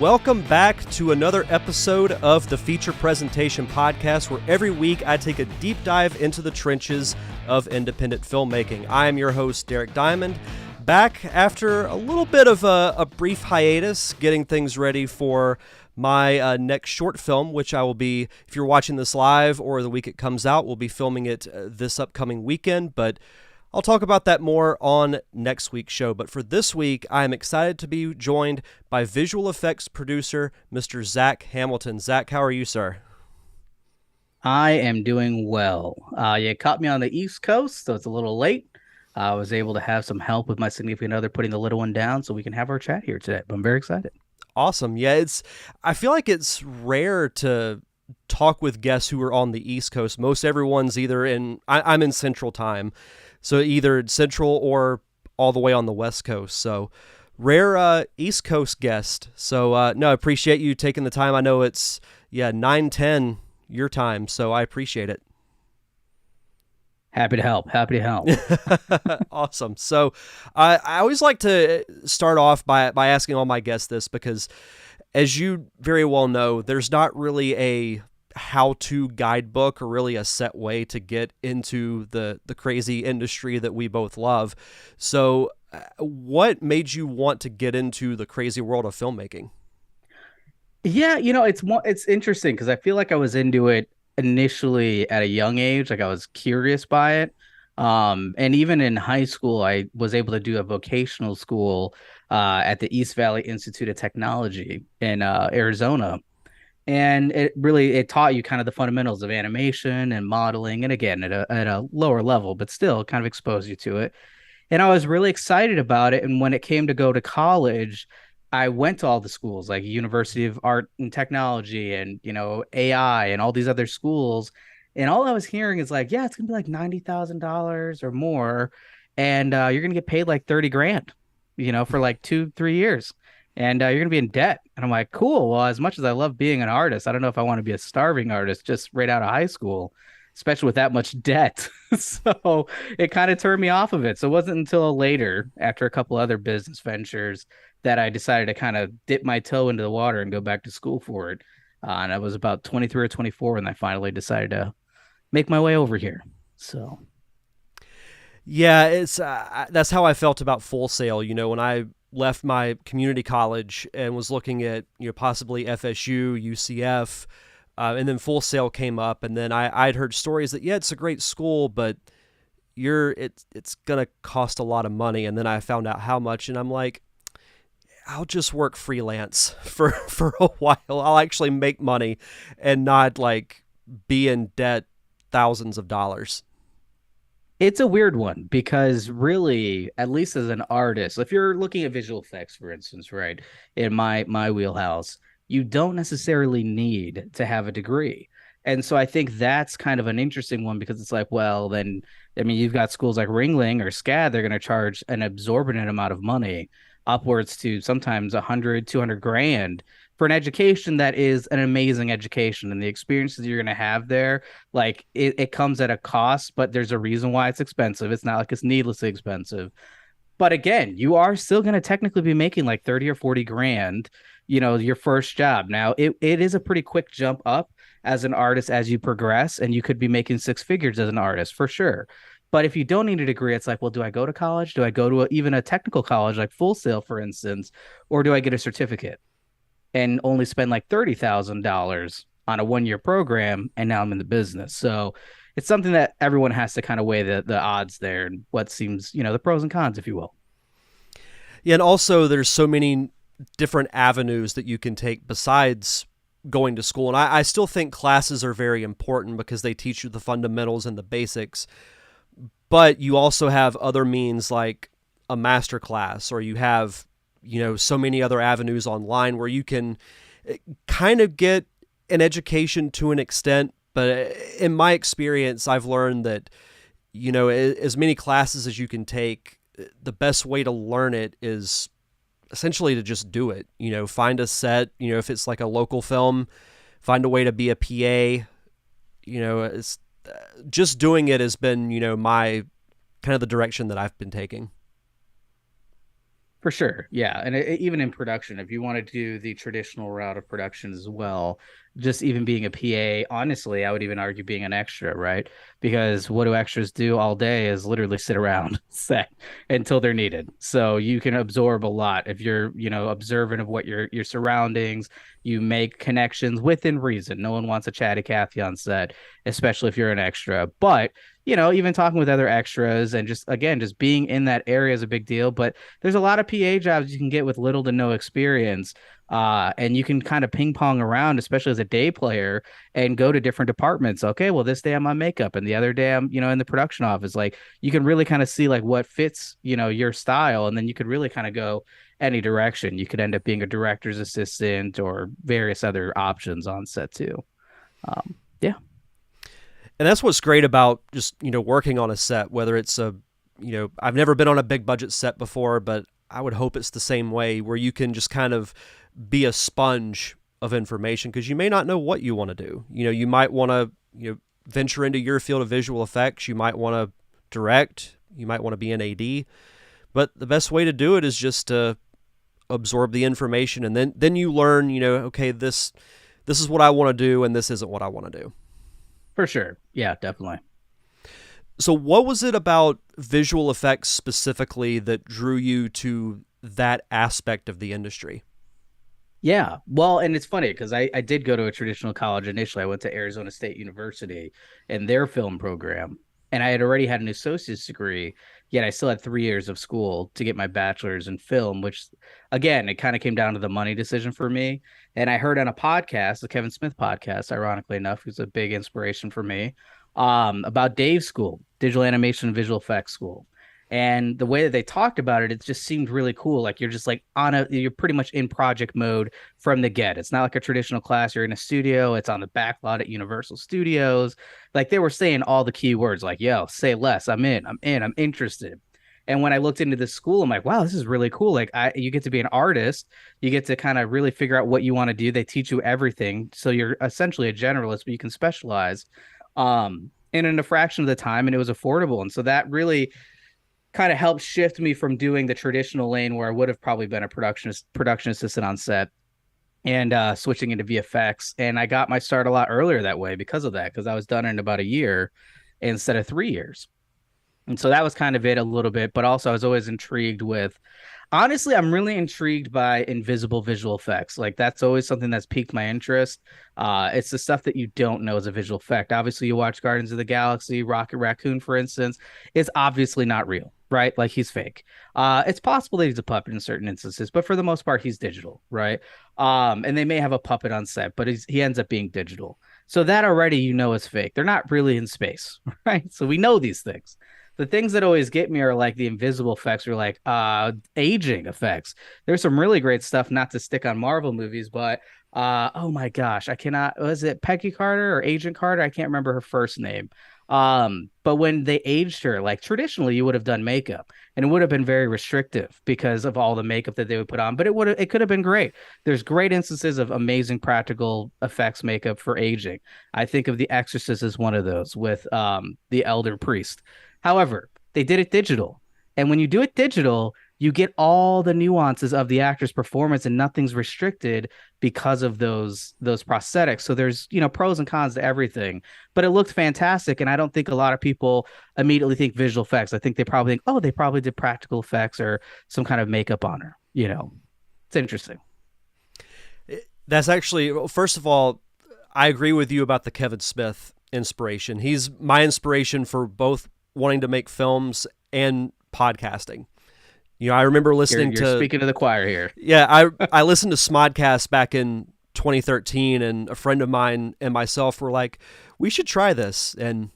Welcome back to another episode of the Feature Presentation Podcast, where every week I take a deep dive into the trenches of independent filmmaking. I am your host, Derek Diamond, back after a little bit of a brief hiatus, getting things ready for my next short film, which I will be, if you're watching this live or the week it comes out, we'll be filming it this upcoming weekend, but I'll talk about that more on next week's show. But for this week, I am excited to be joined by visual effects producer, Mr. Zach Hamelton. Zach, how are you, sir? I am doing well. You caught me on the East Coast, so it's a little late. I was able to have some help with my significant other putting the little one down so we can have our chat here today. But I'm very excited. Awesome. Yeah, I feel like it's rare to talk with guests who are on the East Coast. Most everyone's either I'm in Central Time, so either Central or all the way on the West Coast. So rare East Coast guest. So no, I appreciate you taking the time. I know it's 9:10 your time, so I appreciate it. Happy to help. Awesome. So I always like to start off by asking all my guests this, because as you very well know, there's not really a how-to guidebook or really a set way to get into the crazy industry that we both love. So what made you want to get into the crazy world of filmmaking? Yeah, it's interesting because I feel like I was into it initially at a young age. Like I was curious by it. And even in high school, I was able to do a vocational school at the East Valley Institute of Technology in Arizona. And it taught you kind of the fundamentals of animation and modeling. And again, at a lower level, but still kind of exposed you to it. And I was really excited about it. And when it came to go to college, I went to all the schools like University of Art and Technology and, AI and all these other schools. And all I was hearing is like, yeah, it's going to be like $90,000 or more. And you're going to get paid like 30 grand, for like 2-3 years. And you're going to be in debt. And I'm like, cool. Well, as much as I love being an artist, I don't know if I want to be a starving artist just right out of high school, especially with that much debt. So it kind of turned me off of it. So it wasn't until later, after a couple other business ventures, that I decided to kind of dip my toe into the water and go back to school for it. And I was about 23 or 24 when I finally decided to make my way over here. So, yeah, it's that's how I felt about Full Sail. When I left my community college and was looking at possibly FSU, UCF, and then Full Sail came up, and then I'd heard stories that it's a great school, but it's gonna cost a lot of money. And then I found out how much, and I'm like, I'll just work freelance for a while. I'll actually make money and not like be in debt thousands of dollars. it's a weird one because really, at least as an artist, if you're looking at visual effects, for instance, right, in my wheelhouse, you don't necessarily need to have a degree. And so I think that's kind of an interesting one because it's like, well, then, I mean, you've got schools like Ringling or SCAD, they're going to charge an exorbitant amount of money, upwards to sometimes 100, 200 grand for an education that is an amazing education. And the experiences you're going to have there, like it comes at a cost, but there's a reason why it's expensive. It's not like it's needlessly expensive. But again, you are still going to technically be making like 30 or 40 grand, your first job. Now, it is a pretty quick jump up as an artist as you progress, and you could be making six figures as an artist for sure. But if you don't need a degree, it's like, well, do I go to college? Do I go to even a technical college like Full Sail, for instance, or do I get a certificate and only spend like $30,000 on a 1-year program, and now I'm in the business? So it's something that everyone has to kind of weigh the odds there and what seems, the pros and cons, if you will. Yeah, and also there's so many different avenues that you can take besides going to school. And I still think classes are very important because they teach you the fundamentals and the basics. But you also have other means like a master class, or you have, so many other avenues online where you can kind of get an education to an extent. But in my experience, I've learned that, as many classes as you can take, the best way to learn it is essentially to just do it. Find a set, if it's like a local film, find a way to be a PA. It's just doing it has been, my kind of the direction that I've been taking. For sure. Yeah. And even in production, if you want to do the traditional route of production as well, just even being a PA, honestly, I would even argue being an extra, right? Because what do extras do all day is literally sit around set until they're needed. So you can absorb a lot if you're, observant of what your surroundings, you make connections within reason. No one wants a chatty Cathy on set, especially if you're an extra. But even talking with other extras and just again, just being in that area is a big deal. But there's a lot of PA jobs you can get with little to no experience. And you can kind of ping pong around, especially as a day player, and go to different departments. Okay, well, this day I'm on makeup, and the other day I'm, in the production office. Like you can really kind of see like what fits, your style, and then you could really kind of go any direction. You could end up being a director's assistant or various other options on set too. Yeah. And that's what's great about just, working on a set, whether it's I've never been on a big budget set before, but I would hope it's the same way where you can just kind of be a sponge of information because you may not know what you want to do. You might want to, venture into your field of visual effects. You might want to direct. You might want to be an AD. But the best way to do it is just to absorb the information, and then you learn, okay, this is what I want to do, and this isn't what I want to do. For sure. Yeah, definitely. So what was it about visual effects specifically that drew you to that aspect of the industry? Yeah. Well, and it's funny because I did go to a traditional college initially. I went to Arizona State University and their film program. And I had already had an associate's degree, yet I still had 3 years of school to get my bachelor's in film, which again, it kind of came down to the money decision for me. And I heard on a podcast, the Kevin Smith podcast, ironically enough, who's a big inspiration for me, about Dave's school, digital animation and visual effects school. And the way that they talked about it, it just seemed really cool. Like you're just like you're pretty much in project mode from the get. It's not like a traditional class. You're in a studio. It's on the back lot at Universal Studios. Like they were saying all the key words like, yo, say less. I'm I'm interested. And when I looked into this school, I'm like, wow, this is really cool. Like you get to be an artist. You get to kind of really figure out what you want to do. They teach you everything. So you're essentially a generalist, but you can specialize in a fraction of the time. And it was affordable. And so that really kind of helped shift me from doing the traditional lane where I would have probably been a production assistant on set and switching into VFX. And I got my start a lot earlier that way because of that, because I was done in about a year instead of 3 years. And so that was kind of it a little bit, but also I was always intrigued with, honestly, I'm really intrigued by invisible visual effects. Like that's always something that's piqued my interest. It's the stuff that you don't know as a visual effect. Obviously, you watch Guardians of the Galaxy, Rocket Raccoon, for instance, it's obviously not real, right? Like he's fake. It's possible that he's a puppet in certain instances, but for the most part, he's digital, right? And they may have a puppet on set, but he ends up being digital. So that already, is fake. They're not really in space, right? So we know these things. The things that always get me are like the invisible effects or like aging effects. There's some really great stuff, not to stick on Marvel movies, but oh my gosh, I cannot, was it Peggy Carter or Agent Carter? I can't remember her first name. But when they aged her, like traditionally you would have done makeup and it would have been very restrictive because of all the makeup that they would put on, but it could have been great. There's great instances of amazing practical effects makeup for aging. I think of The Exorcist as one of those with the elder priest. However, they did it digital. And when you do it digital, you get all the nuances of the actor's performance and nothing's restricted because of those prosthetics. So there's, pros and cons to everything, but it looked fantastic. And I don't think a lot of people immediately think visual effects. I think they probably think, oh, they probably did practical effects or some kind of makeup on her. It's interesting. That's actually, first of all, I agree with you about the Kevin Smith inspiration. He's my inspiration for both wanting to make films and podcasting. I remember listening you're speaking to the choir here. Yeah, I listened to Smodcast back in 2013, and a friend of mine and myself were like, we should try this. And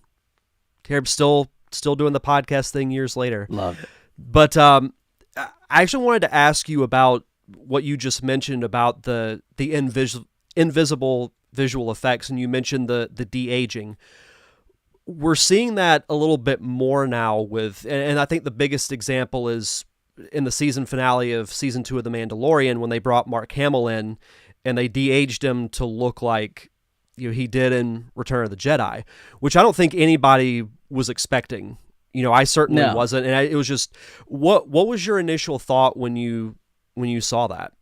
here I'm still doing the podcast thing years later. Love it. But I actually wanted to ask you about what you just mentioned about the invisible visual effects, and you mentioned the de-aging. We're seeing that a little bit more now with, and I think the biggest example is in the season finale of season 2 of The Mandalorian when they brought Mark Hamill in and they de-aged him to look like he did in Return of the Jedi, which I don't think anybody was expecting. I certainly No. wasn't, and it was just what was your initial thought when you saw that?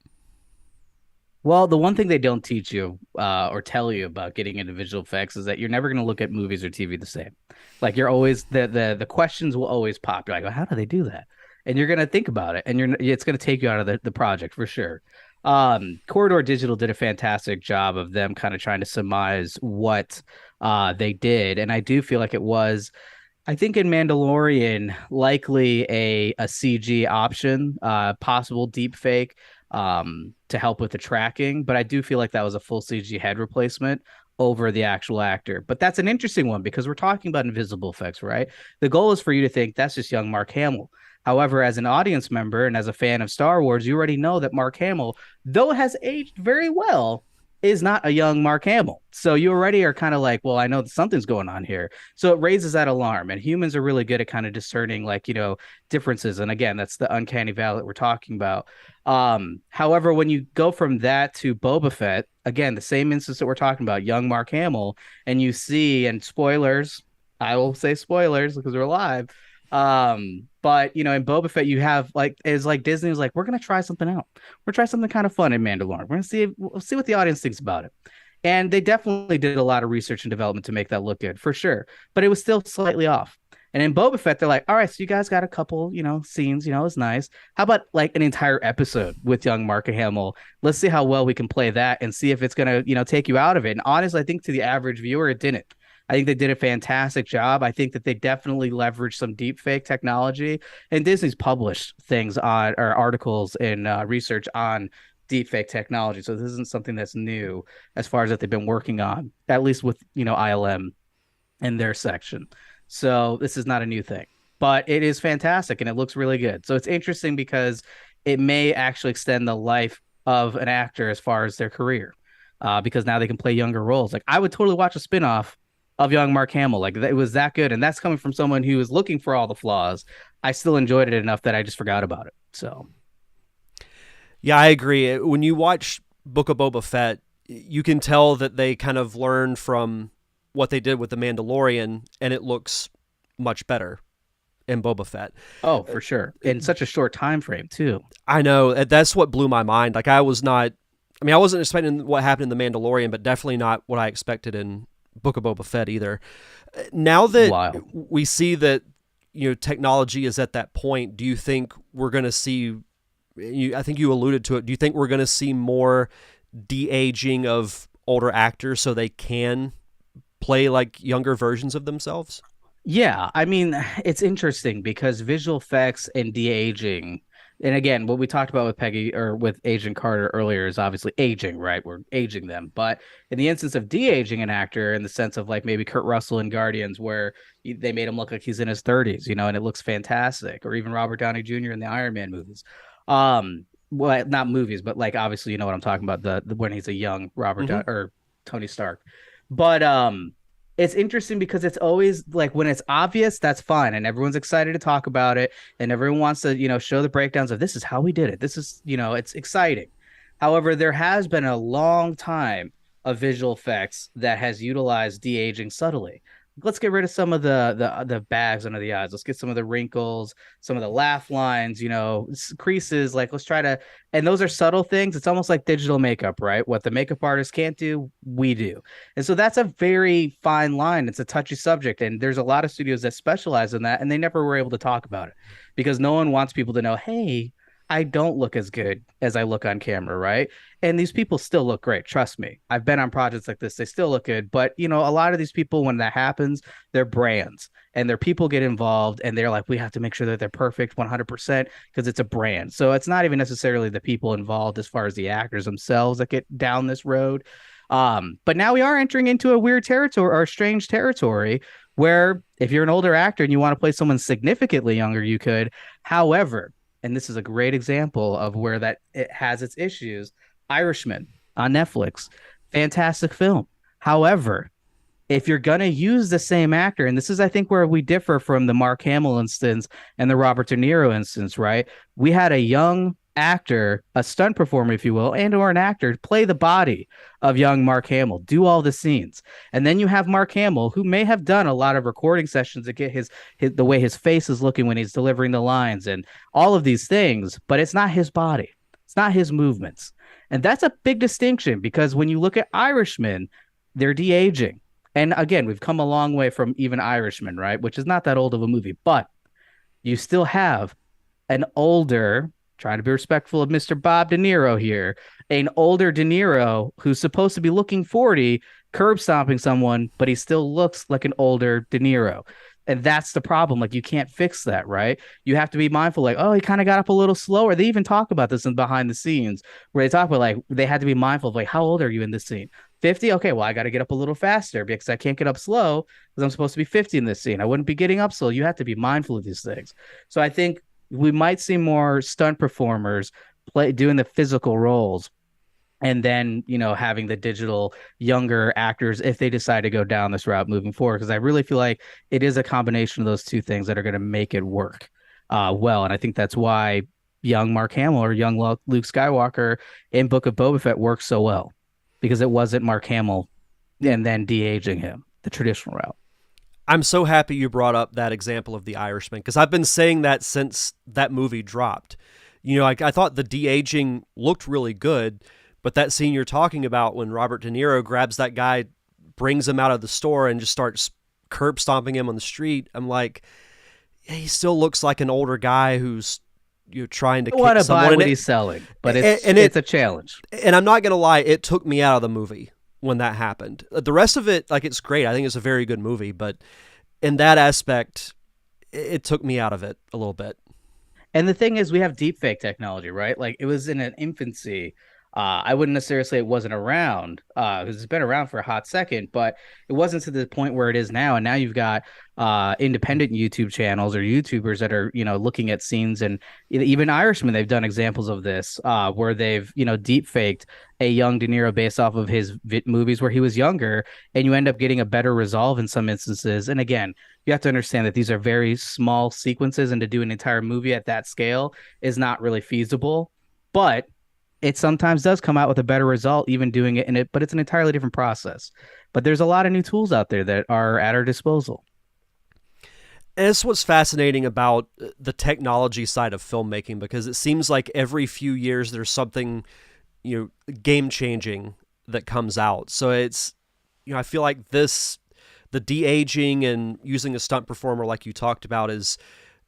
Well, the one thing they don't teach you or tell you about getting into visual effects is that you're never going to look at movies or TV the same. Like you're always the questions will always pop. You're like, well, how do they do that? And you're going to think about it, and it's going to take you out of the project for sure. Corridor Digital did a fantastic job of them kind of trying to surmise what they did, and I do feel like it was. I think in Mandalorian, likely a CG option, possible deep fake to help with the tracking, but I do feel like that was a full CG head replacement over the actual actor. But that's an interesting one because we're talking about invisible effects, right? The goal is for you to think that's just young Mark Hamill. However, as an audience member and as a fan of Star Wars, you already know that Mark Hamill, though it has aged very well, is not a young Mark Hamill. So you already are kind of like, well, I know something's going on here. So it raises that alarm. And humans are really good at kind of discerning, like, differences. And again, that's the uncanny valley that we're talking about. However, when you go from that to Boba Fett, again, the same instance that we're talking about, young Mark Hamill, and you see, and spoilers, I will say spoilers because we're live. But in Boba Fett, you have like is like Disney is like, we're gonna try something out. We're gonna try something kind of fun in Mandalorian. We'll see what the audience thinks about it. And they definitely did a lot of research and development to make that look good for sure. But it was still slightly off. And in Boba Fett, they're like, all right, so you guys got a couple, scenes, it's nice. How about like an entire episode with young Mark Hamill? Let's see how well we can play that and see if it's gonna, take you out of it. And honestly, I think to the average viewer, it didn't. I think they did a fantastic job. I think that they definitely leveraged some deep fake technology, and Disney's published things on or articles and research on deep fake technology. So this isn't something that's new as far as that they've been working on, at least with ILM in their section. So this is not a new thing, but it is fantastic and it looks really good. So it's interesting because it may actually extend the life of an actor as far as their career, because now they can play younger roles. Like I would totally watch a spinoff of young Mark Hamill. Like it was that good. And that's coming from someone who was looking for all the flaws. I still enjoyed it enough that I just forgot about it. So Yeah, I agree. When you watch Book of Boba Fett, you can tell that they kind of learned from what they did with The Mandalorian, and it looks much better in Boba Fett. Oh, for sure. In such a short time frame too. I know. That's what blew my mind. Like I wasn't expecting what happened in The Mandalorian, but definitely not what I expected in Book of Boba Fett either. Now that Wild. we see that technology is at that point, do you think we're going to see? I think you alluded to it. Do you think we're going to see more de-aging of older actors so they can play like younger versions of themselves? Yeah, I mean, it's interesting because visual effects and de-aging, and again, what we talked about with Peggy or with Agent Carter earlier is obviously aging, right? We're aging them. But in the instance of de-aging an actor, in the sense of like maybe Kurt Russell in Guardians, where they made him look like he's in his 30s, and it looks fantastic, or even Robert Downey Jr. in the Iron Man movies. Well, not movies, but like obviously you know what I'm talking about, the when he's a young Robert or Tony Stark. But it's interesting because it's always like when it's obvious, that's fine. And everyone's excited to talk about it. And everyone wants to, show the breakdowns of this is how we did it. This is, it's exciting. However, there has been a long time of visual effects that has utilized de-aging subtly. Let's get rid of some of the bags under the eyes. Let's get some of the wrinkles, some of the laugh lines, creases. Like let's try to, and those are subtle things. It's almost like digital makeup, right? What the makeup artist can't do, we do. And so that's a very fine line. It's a touchy subject. And there's a lot of studios that specialize in that, and they never were able to talk about it because no one wants people to know, hey, I don't look as good as I look on camera, right? And these people still look great. Trust me. I've been on projects like this. They still look good. But, a lot of these people, when that happens, they're brands and their people get involved and they're like, we have to make sure that they're perfect 100% because it's a brand. So it's not even necessarily the people involved as far as the actors themselves that get down this road. But now we are entering into a weird territory or a strange territory where if you're an older actor and you want to play someone significantly younger, you could. However, and this is a great example of where that it has its issues. Irishman on Netflix, fantastic film. However, if you're gonna use the same actor, and this is I think where we differ from the Mark Hamill instance and the Robert De Niro instance, right? We had a young actor, a stunt performer, if you will, and or an actor play the body of young Mark Hamill, do all the scenes. And then you have Mark Hamill, who may have done a lot of recording sessions to get his the way his face is looking when he's delivering the lines and all of these things, but it's not his body. It's not his movements. And that's a big distinction because when you look at Irishmen, they're de-aging. And again, we've come a long way from even Irishman, right? Which is not that old of a movie, but you still have an older, trying to be respectful of Mr. Bob De Niro here, an older De Niro who's supposed to be looking 40, curb stomping someone, but he still looks like an older De Niro. And that's the problem. Like, you can't fix that, right? You have to be mindful, like, oh, he kind of got up a little slower. They even talk about this in behind the scenes where they talk about, like, they had to be mindful of, like, how old are you in this scene? 50? Okay, well, I got to get up a little faster because I can't get up slow because I'm supposed to be 50 in this scene. I wouldn't be getting up slow. You have to be mindful of these things. So I think we might see more stunt performers doing the physical roles and then, having the digital younger actors if they decide to go down this route moving forward, because I really feel like it is a combination of those two things that are going to make it work well. And I think that's why young Mark Hamill or young Luke Skywalker in Book of Boba Fett works so well, because it wasn't Mark Hamill and then de-aging him the traditional route. I'm so happy you brought up that example of The Irishman, because I've been saying that since that movie dropped. I thought the de-aging looked really good, but that scene you're talking about when Robert De Niro grabs that guy, brings him out of the store, and just starts curb stomping him on the street, I'm like, yeah, he still looks like an older guy who's trying to kick someone. Buy what he's selling, but it's a challenge. And I'm not gonna lie, it took me out of the movie when that happened. The rest of it, like, it's great. I think it's a very good movie, but in that aspect, it took me out of it a little bit. And the thing is, we have deepfake technology, right? Like, it was in an infancy. I wouldn't necessarily say it wasn't around, because it's been around for a hot second, but it wasn't to the point where it is now. And now you've got independent YouTube channels or YouTubers that are, looking at scenes, and even Irishman, they've done examples of this, where they've, deep faked a young De Niro based off of his movies where he was younger, and you end up getting a better resolve in some instances. And again, you have to understand that these are very small sequences, and to do an entire movie at that scale is not really feasible, but it sometimes does come out with a better result, even doing it in it, but it's an entirely different process. But there's a lot of new tools out there that are at our disposal. And it's what's fascinating about the technology side of filmmaking, because it seems like every few years there's something, game changing that comes out. So it's, I feel like the de-aging and using a stunt performer like you talked about is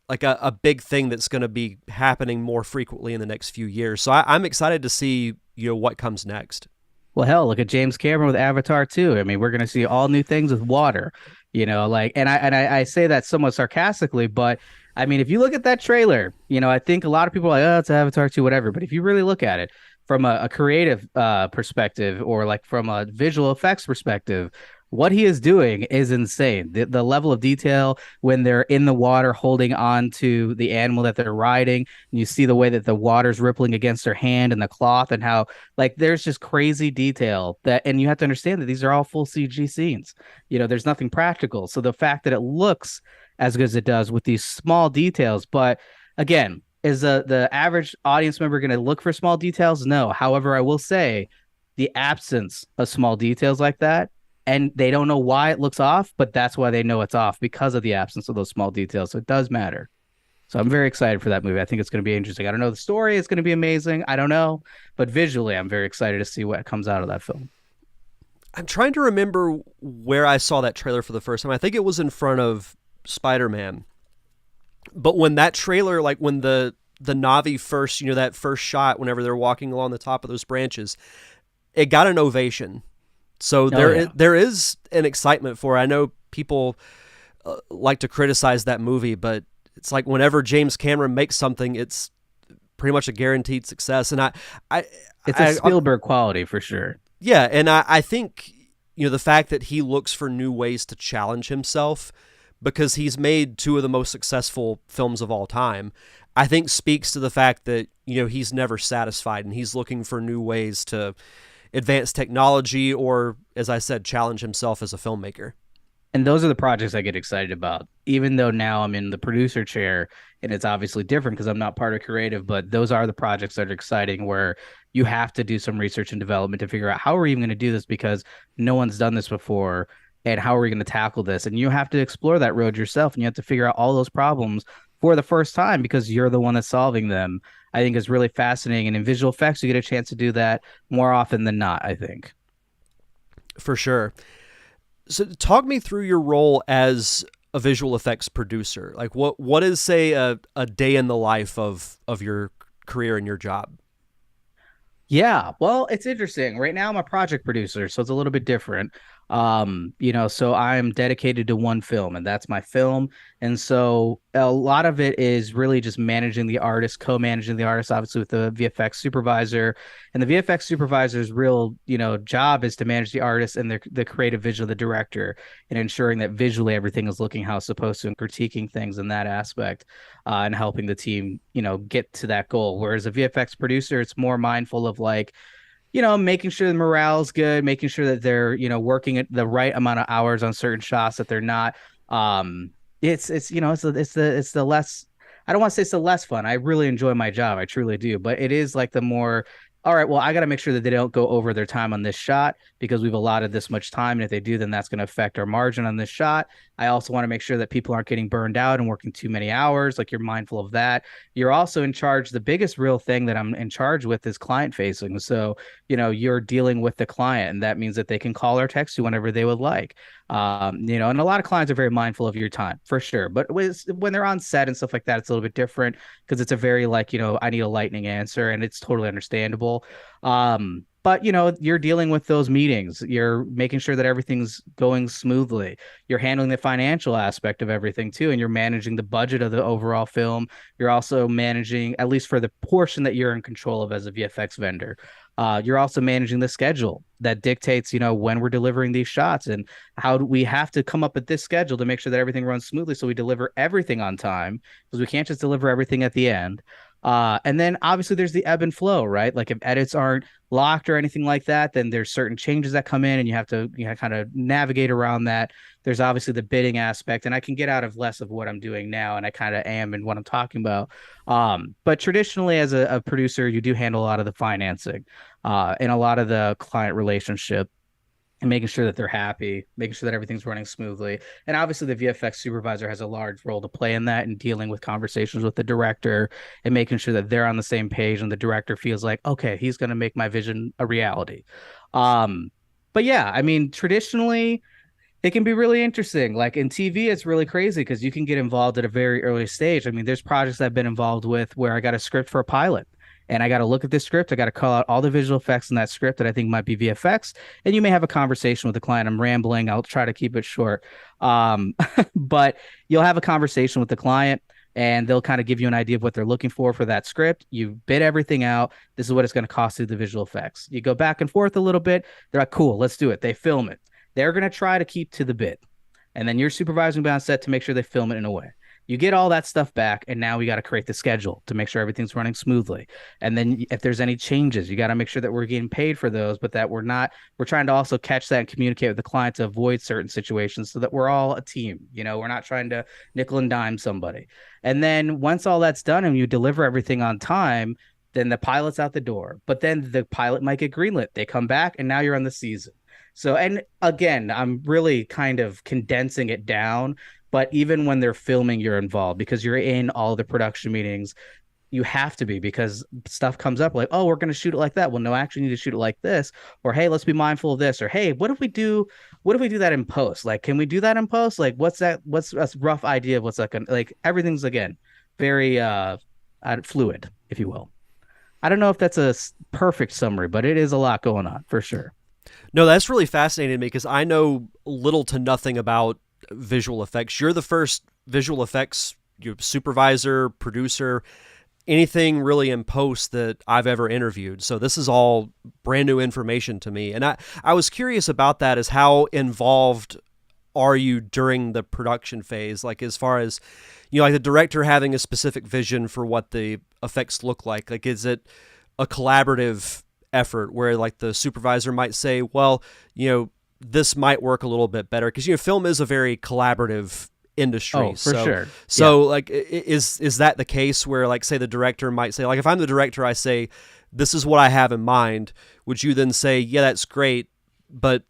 like a big thing that's going to be happening more frequently in the next few years. So I'm excited to see, what comes next. Well, hell, look at James Cameron with Avatar 2. I mean, we're going to see all new things with water, and I say that somewhat sarcastically, but I mean, if you look at that trailer, I think a lot of people are like, oh, it's Avatar 2, whatever. But if you really look at it from a creative perspective, or like from a visual effects perspective, what he is doing is insane. The level of detail when they're in the water holding on to the animal that they're riding, and you see the way that the water's rippling against their hand and the cloth, and how, like, there's just crazy detail and you have to understand that these are all full CG scenes. There's nothing practical. So the fact that it looks as good as it does with these small details, but again, is the average audience member going to look for small details? No. However, I will say the absence of small details like that, and they don't know why it looks off, but that's why they know it's off, because of the absence of those small details. So it does matter. So I'm very excited for that movie. I think it's going to be interesting. I don't know the story. It's going to be amazing. I don't know. But visually, I'm very excited to see what comes out of that film. I'm trying to remember where I saw that trailer for the first time. I think it was in front of Spider-Man. But when that trailer, like when the Na'vi first, that first shot, whenever they're walking along the top of those branches, it got an ovation. So there is an excitement for it. I know people like to criticize that movie, but it's like whenever James Cameron makes something, it's pretty much a guaranteed success. And it's a Spielberg quality for sure. Yeah, and I think the fact that he looks for new ways to challenge himself, because he's made two of the most successful films of all time, I think speaks to the fact that he's never satisfied, and he's looking for new ways to advance technology, or, as I said, challenge himself as a filmmaker. And those are the projects I get excited about. even though now I'm in the producer chair and it's obviously different because I'm not part of creative, but those are the projects that are exciting where you have to do some research and development to figure out how are we even going to do this because no one's done this before, and how are we going to tackle this? And you have to explore that road yourself, and you have to figure out all those problems for the first time because you're the one that's solving them. I think is really fascinating. And in visual effects, you get a chance to do that more often than not, I think. For sure. So talk me through your role as a visual effects producer. Like what is, say, a day in the life of your career and your job? Yeah, well, it's interesting. Right now I'm a project producer, so it's a little bit different. So I'm dedicated to one film and that's my film. And so a lot of it is really just managing the artist, co-managing the artist, obviously with the VFX supervisor. And the VFX supervisor's real, job is to manage the artist and the creative vision of the director and ensuring that visually everything is looking how it's supposed to and critiquing things in that aspect, and helping the team, get to that goal. Whereas a VFX producer, it's more mindful of like, making sure the morale's good, making sure that they're, working at the right amount of hours on certain shots, that they're not. It's the less. I don't want to say it's the less fun. I really enjoy my job. I truly do, but it is like the more. All right, well, I got to make sure that they don't go over their time on this shot because we've allotted this much time. And if they do, then that's going to affect our margin on this shot. I also want to make sure that people aren't getting burned out and working too many hours. Like you're mindful of that. You're also in charge. The biggest real thing that I'm in charge with is client facing. So, you're dealing with the client, and that means that they can call or text you whenever they would like. And a lot of clients are very mindful of your time for sure. But when they're on set and stuff like that, it's a little bit different because it's a very like, I need a lightning answer, and it's totally understandable. But you're dealing with those meetings. You're making sure that everything's going smoothly. You're handling the financial aspect of everything too, and you're managing the budget of the overall film. You're also managing, at least for the portion that you're in control of as a VFX vendor. You're also managing the schedule that dictates, when we're delivering these shots and how do we have to come up with this schedule to make sure that everything runs smoothly so we deliver everything on time because we can't just deliver everything at the end. And then obviously there's the ebb and flow, right? Like if edits aren't locked or anything like that, then there's certain changes that come in and you have to kind of navigate around that. There's obviously the bidding aspect, and I can get out of less of what I'm doing now, and I kind of am in what I'm talking about. But traditionally, as a producer, you do handle a lot of the financing, and a lot of the client relationship and making sure that they're happy, making sure that everything's running smoothly. And obviously, the VFX supervisor has a large role to play in that and dealing with conversations with the director and making sure that they're on the same page and the director feels like, okay, he's going to make my vision a reality. But yeah, I mean, traditionally, it can be really interesting. Like in TV, it's really crazy because you can get involved at a very early stage. I mean, there's projects I've been involved with where I got a script for a pilot and I got to look at this script. I got to call out all the visual effects in that script that I think might be VFX. And you may have a conversation with the client. I'm rambling. I'll try to keep it short. But you'll have a conversation with the client and they'll kind of give you an idea of what they're looking for that script. You bid everything out. This is what it's going to cost you, the visual effects. You go back and forth a little bit. They're like, cool, let's do it. They film it. They're going to try to keep to the bid. And then you're supervising on set to make sure they film it in a way. You get all that stuff back, and now we got to create the schedule to make sure everything's running smoothly. And then if there's any changes, you got to make sure that we're getting paid for those, but that we're trying to also catch that and communicate with the client to avoid certain situations so that we're all a team. We're not trying to nickel and dime somebody. And then once all that's done and you deliver everything on time, then the pilot's out the door. But then the pilot might get greenlit. They come back, and now you're on the season. So, and again, I'm really kind of condensing it down, but even when they're filming, you're involved because you're in all the production meetings. You have to be because stuff comes up like, oh, we're going to shoot it like that. Well, no, actually you need to shoot it like this. Or, hey, let's be mindful of this. Or, hey, what if we do that in post? Like, can we do that in post? Like, what's that? What's a rough idea of what's that going to, like, everything's again, very fluid, if you will. I don't know if that's a perfect summary, but it is a lot going on for sure. No, that's really fascinating to me because I know little to nothing about visual effects. You're the first visual effects supervisor, producer, anything really in post that I've ever interviewed. So this is all brand new information to me. And I was curious about that, as how involved are you during the production phase? Like as far as, like the director having a specific vision for what the effects look like. Like, is it a collaborative effort where like the supervisor might say, well, this might work a little bit better? Because, film is a very collaborative industry. Oh, for So sure. Yeah. so like is that the case where like say the director might say like if I'm the director I say this is what I have in mind, would you then say yeah that's great, but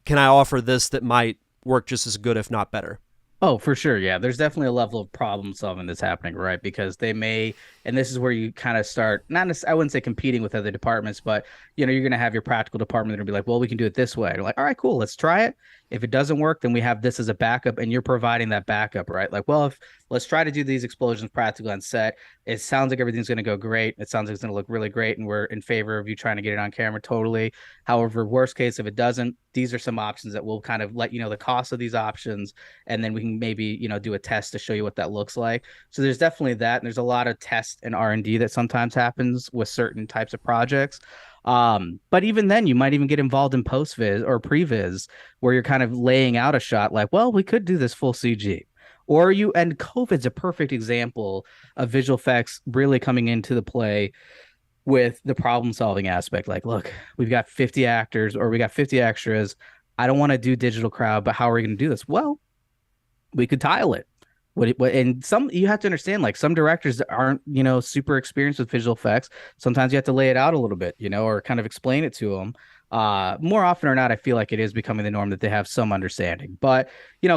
can I offer this that might work just as good if not better? Oh, for sure. Yeah. There's definitely a level of problem solving that's happening, right? Because they may, and this is where you kind of start, not necessarily, I wouldn't say competing with other departments, but you're going to have your practical department that will be like, well, we can do it this way. You're like, all right, cool. Let's try it. If it doesn't work, then we have this as a backup and you're providing that backup, right? Like, well, if let's try to do these explosions practical on set. It sounds like everything's going to go great. It sounds like it's going to look really great. And we're in favor of you trying to get it on camera totally. However, worst case, if it doesn't, these are some options that will kind of let you know the cost of these options, and then we can maybe do a test to show you what that looks like. So there's definitely that, and there's a lot of test and R&D that sometimes happens with certain types of projects. But even then you might even get involved in post viz or pre-viz where you're kind of laying out a shot like, well, we could do this full CG. Or you, and COVID's a perfect example of visual effects really coming into the play with the problem solving aspect. Like, look, we've got 50 actors or we got 50 extras. I don't want to do digital crowd, but how are we going to do this? Well, we could tile it. And some, you have to understand, like some directors aren't super experienced with visual effects. Sometimes you have to lay it out a little bit, or kind of explain it to them. More often or not, I feel like it is becoming the norm that they have some understanding. But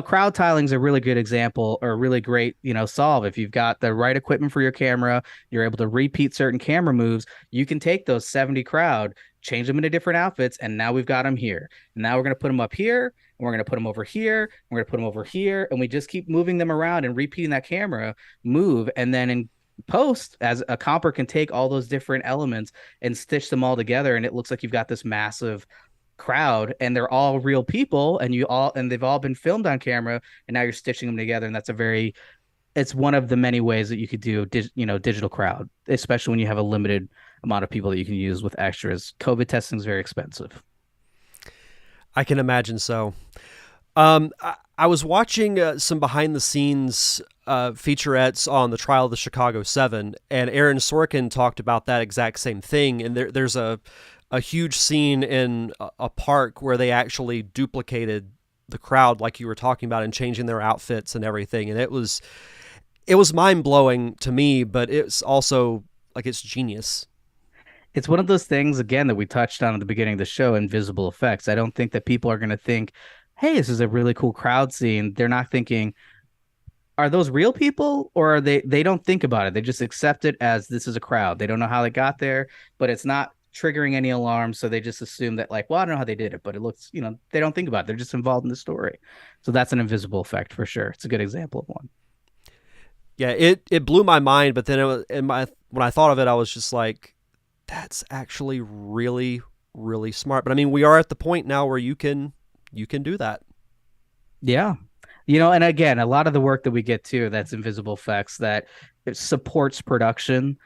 crowd tiling is a really good example, or a really great solve. If you've got the right equipment for your camera, you're able to repeat certain camera moves. You can take those 70 crowd, change them into different outfits, and now we've got them here. And now we're going to put them up here, and we're going to put them over here, and we're going to put them over here, and we just keep moving them around and repeating that camera move. And then in post, as a comper can take all those different elements and stitch them all together, and it looks like you've got this massive crowd, and they're all real people, and they've all been filmed on camera, and now you're stitching them together, and it's one of the many ways that you could do digital crowd, especially when you have a limited amount of people that you can use with extras. COVID testing is very expensive. I can imagine so. I was watching some behind the scenes featurettes on the trial of the Chicago 7, and Aaron Sorkin talked about that exact same thing. And there's a huge scene in a park where they actually duplicated the crowd, like you were talking about, and changing their outfits and everything. And it was mind blowing to me, but it's also like it's genius. It's one of those things, again, that we touched on at the beginning of the show, invisible effects. I don't think that people are going to think, hey, this is a really cool crowd scene. They're not thinking, are those real people? Or are they don't think about it. They just accept it as this is a crowd. They don't know how they got there, but it's not triggering any alarms. So they just assume that, like, well, I don't know how they did it, but it looks, they don't think about it. They're just involved in the story. So that's an invisible effect for sure. It's a good example of one. Yeah, it blew my mind, but then when I thought of it, I was just like, that's actually really, really smart. But I mean, we are at the point now where you can do that. Yeah. And again, a lot of the work that we get to that's invisible effects that supports production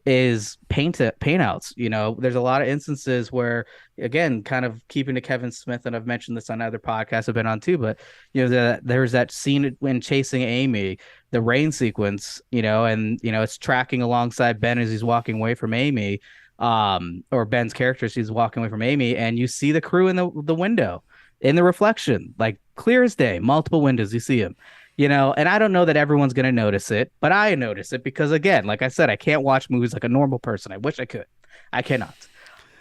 is paint outs. There's a lot of instances where, again, kind of keeping to Kevin Smith, and I've mentioned this on other podcasts I've been on too, but there's that scene when chasing Amy, the rain sequence, and it's tracking alongside Ben as he's walking away from Amy, or Ben's character as he's walking away from Amy, and you see the crew in the window, in the reflection, like clear as day, multiple windows, you see him. And I don't know that everyone's going to notice it, but I notice it because, again, like I said, I can't watch movies like a normal person. I wish I could. I cannot.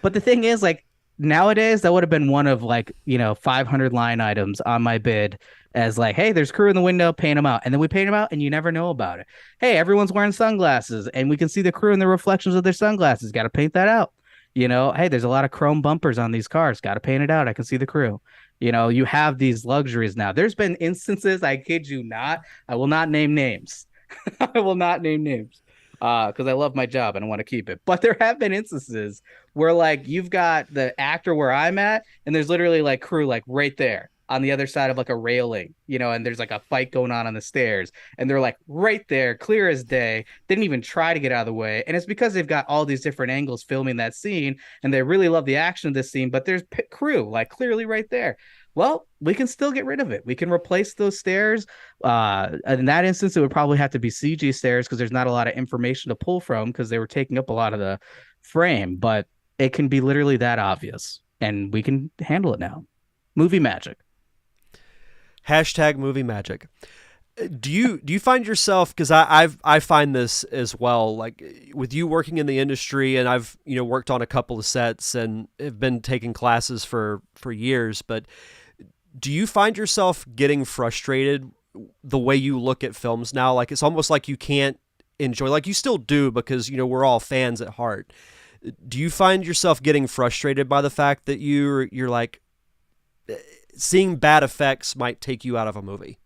But the thing is, like, nowadays, that would have been one of, like, 500 line items on my bid as, like, hey, there's crew in the window, paint them out. And then we paint them out and you never know about it. Hey, everyone's wearing sunglasses and we can see the crew in the reflections of their sunglasses. Got to paint that out. Hey, there's a lot of chrome bumpers on these cars. Got to paint it out. I can see the crew. You have these luxuries now. There's been instances, I kid you not, I will not name names. I will not name names because I love my job and I want to keep it. But there have been instances where, like, you've got the actor where I'm at, and there's literally, like, crew, like, right there on the other side of, like, a railing, and there's, like, a fight going on the stairs, and they're, like, right there, clear as day. They didn't even try to get out of the way. And it's because they've got all these different angles filming that scene, and they really love the action of this scene, but there's crew, like, clearly right there. Well, we can still get rid of it. We can replace those stairs. In that instance, it would probably have to be CG stairs because there's not a lot of information to pull from because they were taking up a lot of the frame, but it can be literally that obvious, and we can handle it now. Movie magic. Hashtag movie magic. Do you find yourself, because I find this as well, like with you working in the industry, and I've worked on a couple of sets and have been taking classes for years, but do you find yourself getting frustrated the way you look at films now? Like it's almost like you can't enjoy, like you still do because we're all fans at heart. Do you find yourself getting frustrated by the fact that you're like seeing bad effects might take you out of a movie?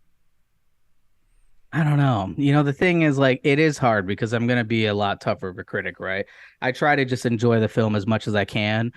I don't know. The thing is, like, it is hard because I'm going to be a lot tougher of a critic, right? I try to just enjoy the film as much as I can.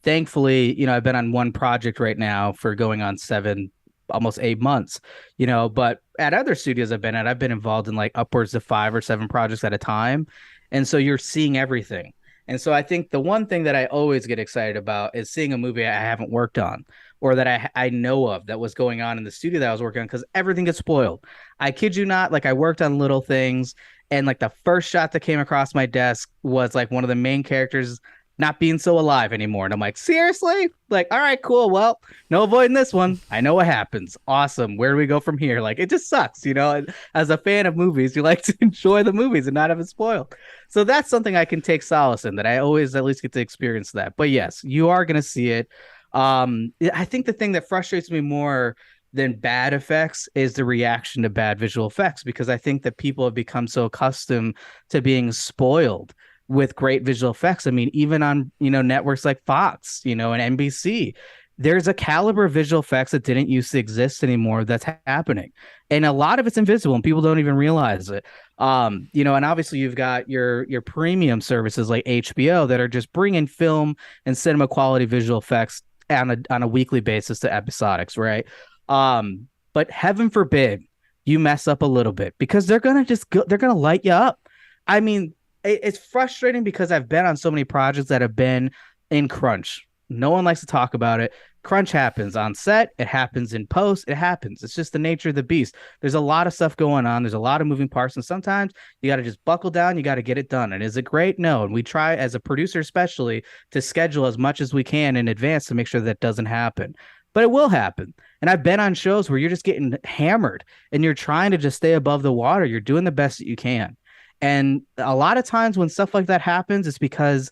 Thankfully, I've been on one project right now for going on 7, almost 8 months, but at other studios I've been involved in like upwards of 5 or 7 projects at a time. And so you're seeing everything. And so I think the one thing that I always get excited about is seeing a movie I haven't worked on or that I know of that was going on in the studio that I was working on because everything gets spoiled. I kid you not, like I worked on little things and like the first shot that came across my desk was like one of the main characters not being so alive anymore. And I'm like, seriously? Like, all right, cool. Well, no avoiding this one. I know what happens. Awesome. Where do we go from here? Like, it just sucks, As a fan of movies, you like to enjoy the movies and not have it spoiled. So that's something I can take solace in, that I always at least get to experience that. But yes, you are going to see it. I think the thing that frustrates me more than bad effects is the reaction to bad visual effects, because I think that people have become so accustomed to being spoiled with great visual effects. I mean, even on, networks like Fox, and NBC, there's a caliber of visual effects that didn't used to exist anymore that's happening. And a lot of it's invisible and people don't even realize it. And obviously you've got your premium services like HBO that are just bringing film and cinema quality visual effects on a weekly basis to episodics, right? But heaven forbid you mess up a little bit, because they're gonna they're gonna light you up. I mean, it's frustrating because I've been on so many projects that have been in crunch. No one likes to talk about it. Crunch happens on set. It happens in post. It happens. It's just the nature of the beast. There's a lot of stuff going on. There's a lot of moving parts. And sometimes you got to just buckle down. You got to get it done. And is it great? No. And we try, as a producer especially, to schedule as much as we can in advance to make sure that doesn't happen. But it will happen. And I've been on shows where you're just getting hammered and you're trying to just stay above the water. You're doing the best that you can. And a lot of times when stuff like that happens, it's because,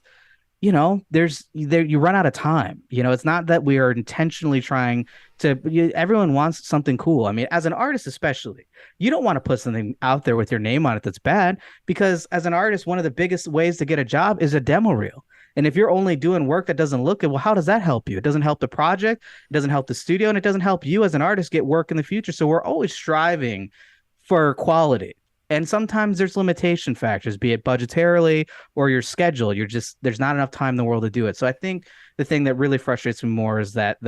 you run out of time. It's not that we are intentionally trying to, everyone wants something cool. I mean, as an artist, especially, you don't want to put something out there with your name on it that's bad, because as an artist, one of the biggest ways to get a job is a demo reel. And if you're only doing work that doesn't look good, well, how does that help you? It doesn't help the project, it doesn't help the studio, and it doesn't help you as an artist get work in the future. So we're always striving for quality. And sometimes there's limitation factors, be it budgetarily or your schedule. There's not enough time in the world to do it. So I think the thing that really frustrates me more is that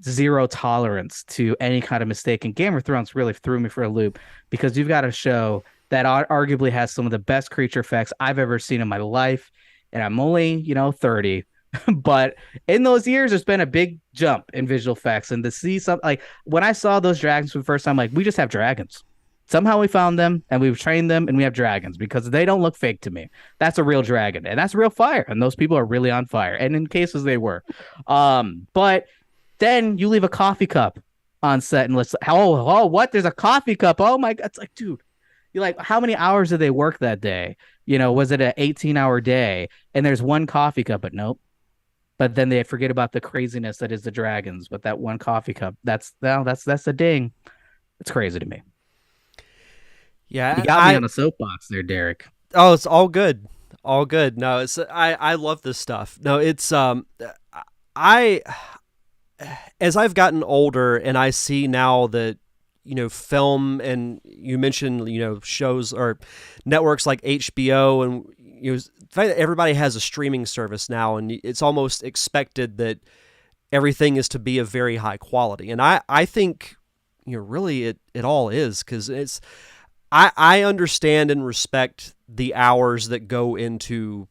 zero tolerance to any kind of mistake. And Game of Thrones really threw me for a loop, because you've got a show that arguably has some of the best creature effects I've ever seen in my life. And I'm only, 30. But in those years, there's been a big jump in visual effects. And to see something like when I saw those dragons for the first time, like, we just have dragons. Somehow we found them and we've trained them and we have dragons, because they don't look fake to me. That's a real dragon and that's real fire. And those people are really on fire. And in cases they were. But then you leave a coffee cup on set and what? There's a coffee cup. Oh my God. It's like, dude, you're like, how many hours did they work that day? Was it an 18-hour day? And there's one coffee cup, but nope. But then they forget about the craziness that is the dragons. But that one coffee cup, that's a ding. It's crazy to me. Yeah, you got me on a soapbox there, Derek. Oh, it's all good, all good. No, it's I love this stuff. No, it's I as I've gotten older and I see now that film, and you mentioned shows or networks like HBO, and the fact that everybody has a streaming service now, and it's almost expected that everything is to be of very high quality, and I think really it all is, because it's. I understand and respect the hours that go into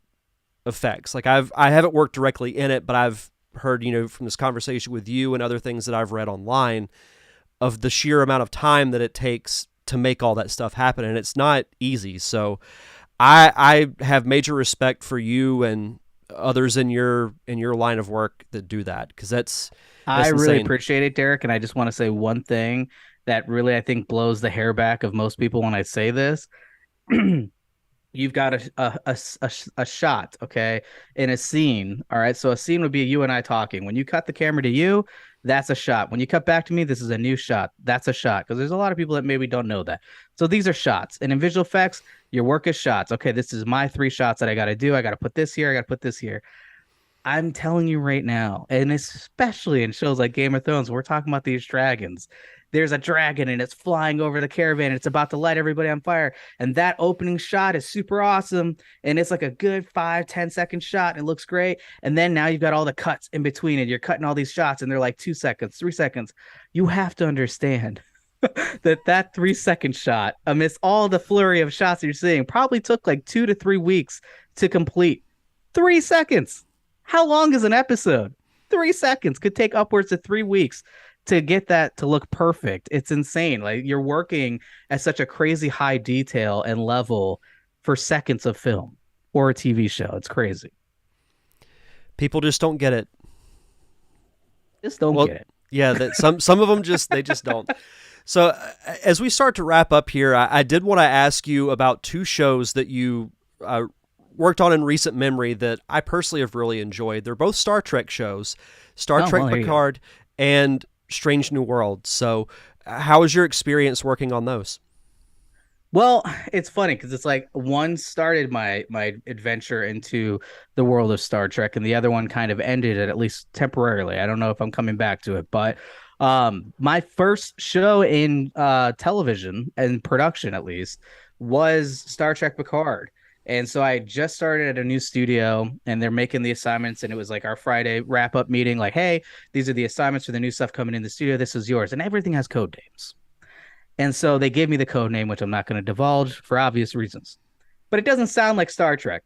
effects. Like I haven't worked directly in it, but I've heard, from this conversation with you and other things that I've read online, of the sheer amount of time that it takes to make all that stuff happen. And it's not easy. So I have major respect for you and others in your line of work that do that, because I that's really insane. appreciate it, Derek. And I just want to say one thing that really I think blows the hair back of most people when I say this. You've got a shot, okay, in a scene. All right. So a scene would be you and I talking. When you cut the camera to you, that's a shot. When you cut back to me, this is a new shot. That's a shot. Because there's a lot of people that maybe don't know that. So these are shots. And in visual effects, your work is shots. Okay, this is my 3 shots that I got to do. I got to put this here. I got to put this here. I'm telling you right now, and especially in shows like Game of Thrones, we're talking about these dragons. There's a dragon and it's flying over the caravan and it's about to light everybody on fire. And that opening shot is super awesome. And it's like a good 5-10 second shot. And it looks great. And then now you've got all the cuts in between and you're cutting all these shots and they're like 2 seconds, 3 seconds. You have to understand that 3 second shot, amidst all the flurry of shots that you're seeing, probably took like 2 to 3 weeks to complete. 3 seconds. How long is an episode? 3 seconds could take upwards of 3 weeks to get that to look perfect. It's insane. Like you're working at such a crazy high detail and level for seconds of film or a TV show. It's crazy. People just don't get it. Just don't Well, get it. yeah, that some of them just they just don't. So as we start to wrap up here, I did want to ask you about 2 shows that you worked on in recent memory that I personally have really enjoyed. They're both Star Trek shows, Star Oh, Trek well, there you go. Picard and Strange New Worlds. So how was your experience working on those? Well, it's funny because it's like one started my adventure into the world of Star Trek, and the other one kind of ended it, at least temporarily. I don't know if I'm coming back to it, but my first show in television and production, at least, was Star Trek Picard. And so I just started at a new studio and they're making the assignments. And it was like our Friday wrap up meeting, like, hey, these are the assignments for the new stuff coming in the studio. This is yours. And everything has code names. And so they gave me the code name, which I'm not going to divulge for obvious reasons. But it doesn't sound like Star Trek.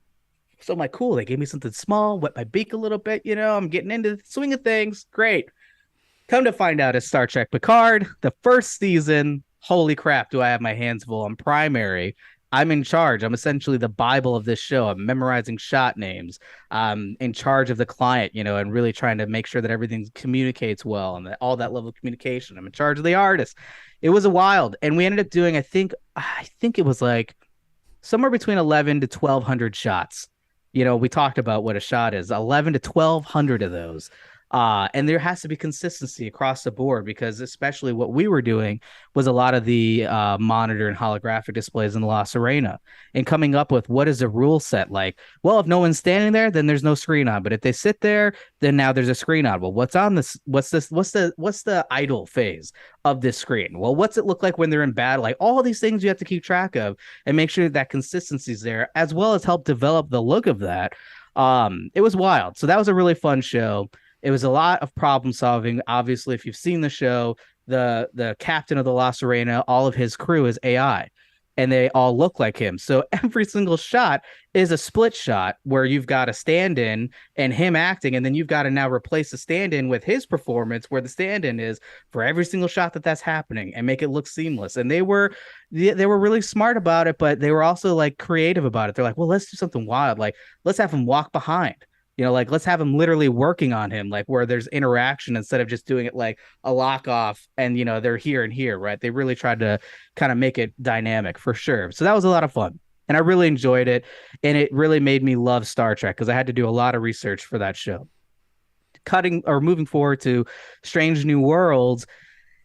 So I'm like, cool. They gave me something small, wet my beak a little bit. I'm getting into the swing of things. Great. Come to find out, it's Star Trek Picard, the first season. Holy crap, do I have my hands full? I'm primary. I'm in charge. I'm essentially the Bible of this show. I'm memorizing shot names. I'm in charge of the client, and really trying to make sure that everything communicates well and that all that level of communication. I'm in charge of the artist. It was a wild, and we ended up doing, I think it was like somewhere between 11 to 1200 shots. We talked about what a shot is, 11 to 1200 of those. And there has to be consistency across the board because especially what we were doing was a lot of the monitor and holographic displays in La Serena and coming up with what is a rule set like. Well, if no one's standing there, then there's no screen on. But if they sit there, then now there's a screen on. Well, what's on this? What's this? What's the idle phase of this screen? Well, what's it look like when they're in battle? Like all these things you have to keep track of and make sure that consistency is there, as well as help develop the look of that. It was wild. So that was a really fun show. It was a lot of problem solving. Obviously, if you've seen the show, the captain of the La Serena, all of his crew is AI, and they all look like him. So every single shot is a split shot where you've got a stand-in and him acting, and then you've got to now replace the stand-in with his performance, where the stand-in is for every single shot that's happening, and make it look seamless. And they were really smart about it, but they were also like creative about it. They're like, well, let's do something wild, like let's have him walk behind. Like let's have him literally working on him, like where there's interaction instead of just doing it like a lock off and they're here and here, right? They really tried to kind of make it dynamic for sure. So that was a lot of fun. And I really enjoyed it. And it really made me love Star Trek because I had to do a lot of research for that show. Cutting or moving forward to Strange New Worlds.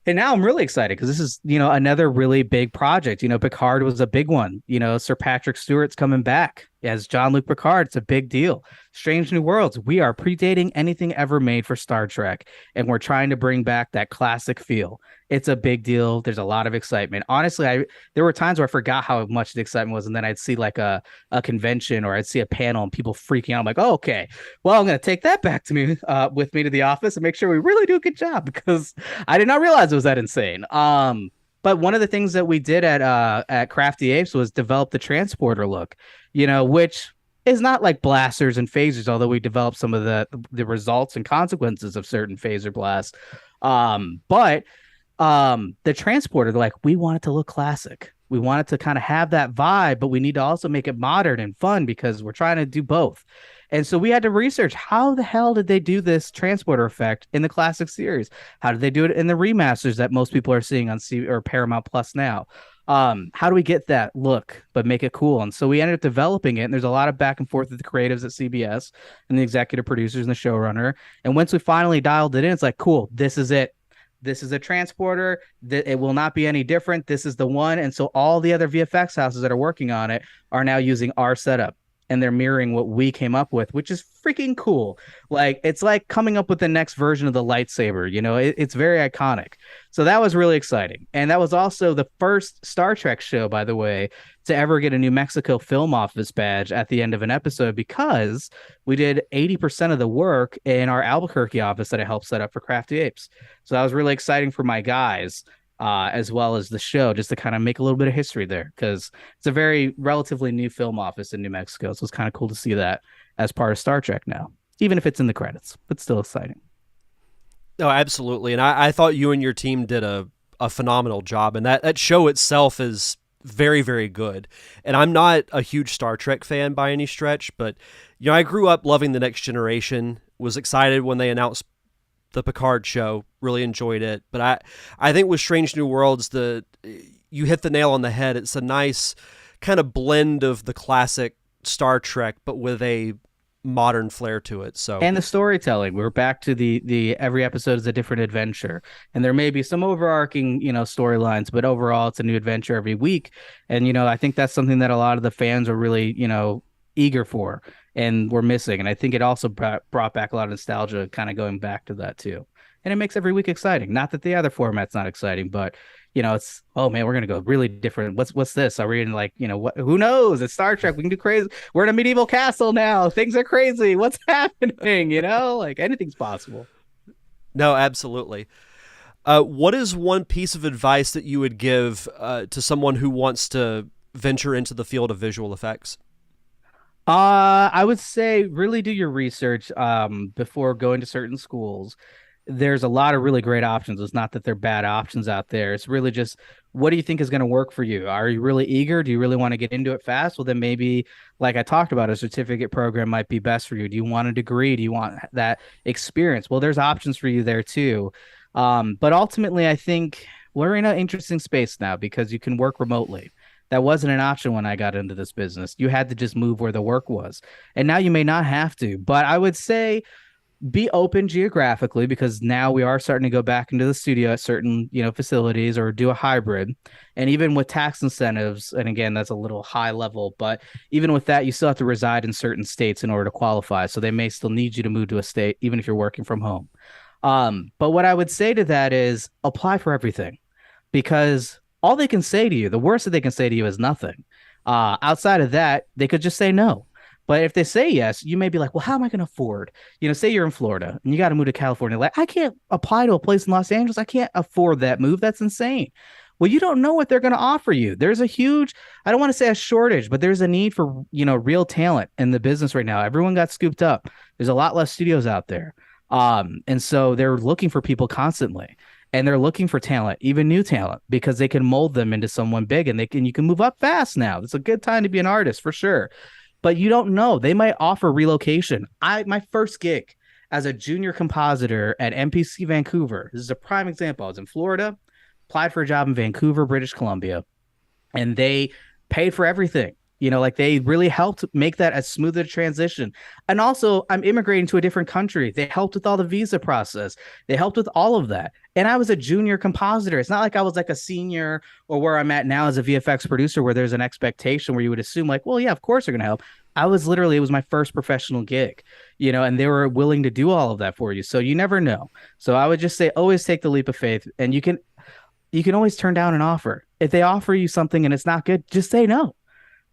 And now I'm really excited because this is, another really big project. Picard was a big one. Sir Patrick Stewart's coming back as Jean-Luc Picard. It's a big deal. Strange New Worlds. We are predating anything ever made for Star Trek, and we're trying to bring back that classic feel. It's a big deal. There's a lot of excitement. Honestly, there were times where I forgot how much the excitement was, and then I'd see like a convention or I'd see a panel and people freaking out. I'm like, oh, okay, well, I'm going to take that back to me with me to the office and make sure we really do a good job because I did not realize it was that insane. But one of the things that we did at Crafty Apes was develop the transporter look, which is not like blasters and phasers, although we developed some of the results and consequences of certain phaser blasts. But the transporter, like we want it to look classic. We want it to kind of have that vibe, but we need to also make it modern and fun because we're trying to do both. And so we had to research how the hell did they do this transporter effect in the classic series? How did they do it in the remasters that most people are seeing on or Paramount Plus now? How do we get that look but make it cool? And so we ended up developing it. And there's a lot of back and forth with the creatives at CBS and the executive producers and the showrunner. And once we finally dialed it in, it's like, cool, this is it. This is a transporter. It will not be any different. This is the one. And so all the other VFX houses that are working on it are now using our setup, and they're mirroring what we came up with, which is freaking cool. Like, it's like coming up with the next version of the lightsaber. It's very iconic. So that was really exciting. And that was also the first Star Trek show, by the way, to ever get a New Mexico Film Office badge at the end of an episode, because we did 80% of the work in our Albuquerque office that I helped set up for Crafty Apes. So that was really exciting for my guys. As well as the show, just to kind of make a little bit of history there, because it's a very relatively new film office in New Mexico. So it's kind of cool to see that as part of Star Trek now, even if it's in the credits, but still exciting. No, absolutely. And I thought you and your team did a phenomenal job. And that show itself is very, very good. And I'm not a huge Star Trek fan by any stretch, but I grew up loving The Next Generation, was excited when they announced the Picard show, really enjoyed it. But I think with Strange New Worlds, you hit the nail on the head. It's a nice kind of blend of the classic Star Trek, but with a modern flair to it. So, and the storytelling, we're back to the every episode is a different adventure, and there may be some overarching storylines, but overall it's a new adventure every week. And I think that's something that a lot of the fans are really eager for, and we're missing. And I think it also brought back a lot of nostalgia, kind of going back to that too. And it makes every week exciting. Not that the other format's not exciting, but it's, oh man, we're gonna go really different. What's this? Are we in what? Who knows? It's Star Trek. We can do crazy. We're in a medieval castle now. Things are crazy. What's happening? Like anything's possible. No, absolutely. What is one piece of advice that you would give to someone who wants to venture into the field of visual effects? I would say really do your research before going to certain schools. There's a lot of really great options. It's not that they're bad options out there. It's really just, what do you think is going to work for you? Are you really eager? Do you really want to get into it fast? Well, then maybe, like I talked about, a certificate program might be best for you. Do you want a degree? Do you want that experience? Well, there's options for you there too. But ultimately, I think we're in an interesting space now because you can work remotely. That wasn't an option when I got into this business. You had to just move where the work was. And now you may not have to. But I would say be open geographically, because now we are starting to go back into the studio at certain facilities, or do a hybrid. And even with tax incentives, and again, that's a little high level, but even with that, you still have to reside in certain states in order to qualify. So they may still need you to move to a state even if you're working from home. But what I would say to that is apply for everything, because all they can say to you, the worst that they can say to you, is nothing. Outside of that, they could just say no. But if they say yes, you may be like, well, how am I going to afford? Say you're in Florida and you got to move to California. Like, I can't apply to a place in Los Angeles. I can't afford that move. That's insane. Well, you don't know what they're going to offer you. There's a huge, I don't want to say a shortage, but there's a need for, real talent in the business right now. Everyone got scooped up. There's a lot less studios out there. And so they're looking for people constantly. And they're looking for talent, even new talent, because they can mold them into someone big, and you can move up fast now. It's a good time to be an artist for sure. But you don't know. They might offer relocation. My first gig as a junior compositor at MPC Vancouver, this is a prime example. I was in Florida, applied for a job in Vancouver, British Columbia, and they paid for everything. They really helped make that as smooth a transition. And also, I'm immigrating to a different country. They helped with all the visa process. They helped with all of that. And I was a junior compositor. It's not like I was like a senior, or where I'm at now as a VFX producer, where there's an expectation where you would assume like, well, yeah, of course they're going to help. It was my first professional gig, and they were willing to do all of that for you. So you never know. So I would just say, always take the leap of faith, and you can always turn down an offer. If they offer you something and it's not good, just say no.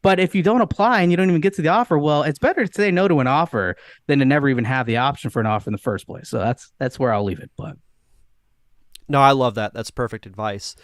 But if you don't apply and you don't even get to the offer, well, it's better to say no to an offer than to never even have the option for an offer in the first place. So that's where I'll leave it. But no, I love that. That's perfect advice.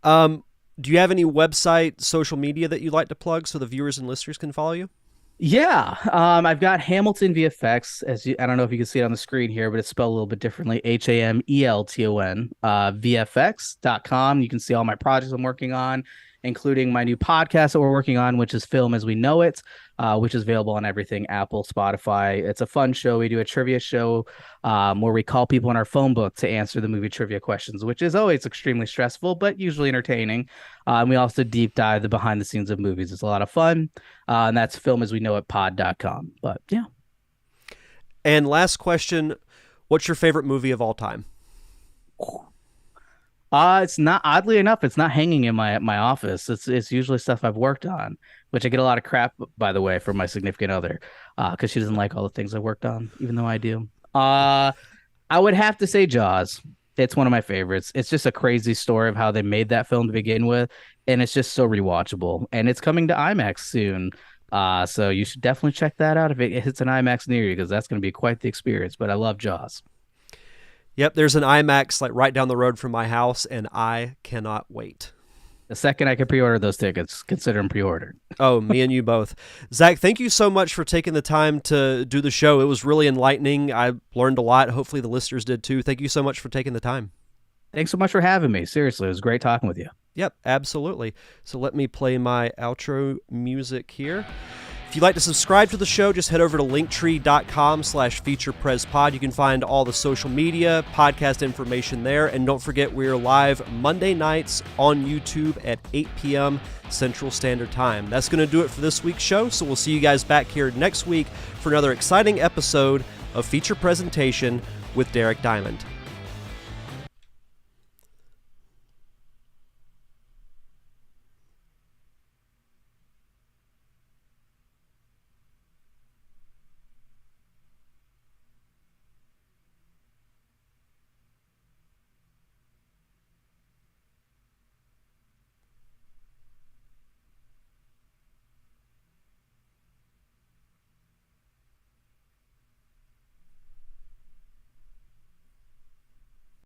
Do you have any website, social media that you'd like to plug so the viewers and listeners can follow you? Yeah, I've got Hamelton VFX. I don't know if you can see it on the screen here, but it's spelled a little bit differently. Hamelton, VFX.com. You can see all my projects I'm working on. including my new podcast that we're working on, which is Film as We Know It, which is available on everything, Apple, Spotify. It's a fun show. We do a trivia show where we call people in our phone book to answer the movie trivia questions, which is always extremely stressful, but usually entertaining. And we also deep dive the behind the scenes of movies. It's a lot of fun. And that's filmasweknowitpod.com. But yeah. And last question, what's your favorite movie of all time? It's not, oddly enough, it's not hanging in my office. It's usually stuff I've worked on, which I get a lot of crap, by the way, from my significant other, because she doesn't like all the things I worked on, even though I do. I would have to say Jaws. It's one of my favorites. It's just a crazy story of how they made that film to begin with, and it's just so rewatchable. And it's coming to IMAX soon. So you should definitely check that out if it hits an IMAX near you, because that's going to be quite the experience. But I love Jaws. Yep, there's an IMAX like right down the road from my house, and I cannot wait. The second I can pre-order those tickets, consider them pre-ordered. Oh, me and you both. Zach, thank you so much for taking the time to do the show. It was really enlightening. I learned a lot. Hopefully the listeners did too. Thank you so much for taking the time. Thanks so much for having me. Seriously, it was great talking with you. Yep, absolutely. So let me play my outro music here. If you'd like to subscribe to the show, just head over to linktree.com/featureprezpod. You can find all the social media, podcast information there. And don't forget, we're live Monday nights on YouTube at 8 p.m. Central Standard Time. That's going to do it for this week's show. So we'll see you guys back here next week for another exciting episode of Feature Presentation with Derek Diamond.